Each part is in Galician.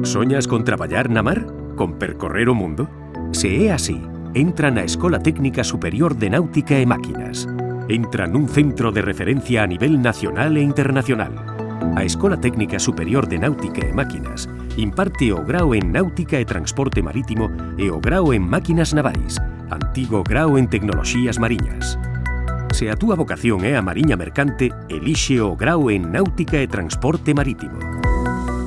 Soñas con traballar na mar? Con percorrer o mundo? Se é así, entra na Escola Técnica Superior de Náutica e Máquinas. Entra nun centro de referencia a nivel nacional e internacional. A Escola Técnica Superior de Náutica e Máquinas imparte o grao en Náutica e Transporte Marítimo e o grao en Máquinas Navais, antigo grao en Tecnoloxías Mariñas. Se a túa vocación é a mariña mercante, elixe o grao en Náutica e Transporte Marítimo.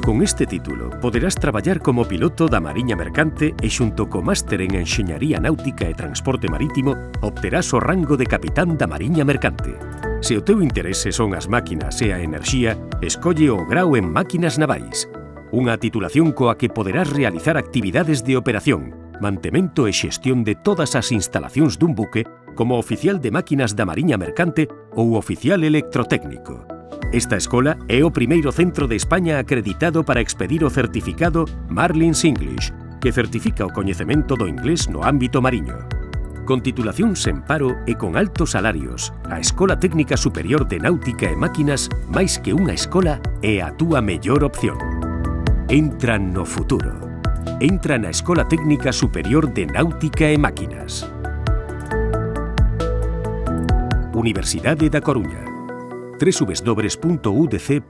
Con este título, poderás traballar como piloto da mariña mercante e xunto co máster en Enxeñaría Náutica e Transporte Marítimo obterás o rango de capitán da mariña mercante. Se o teu interese son as máquinas e a enerxía, escolle o grao en Máquinas Navais, unha titulación coa que poderás realizar actividades de operación, mantemento e xestión de todas as instalacións dun buque como oficial de máquinas da mariña mercante ou oficial electrotécnico. Esta escola é o primeiro centro de España acreditado para expedir o certificado Marlins English, que certifica o coñecemento do inglés no ámbito mariño. Con titulación sen paro e con altos salarios, a Escola Técnica Superior de Náutica e Máquinas, máis que unha escola, é a túa mellor opción. Entra no futuro. Entra na Escola Técnica Superior de Náutica e Máquinas. Universidade da Coruña. www.udc.gal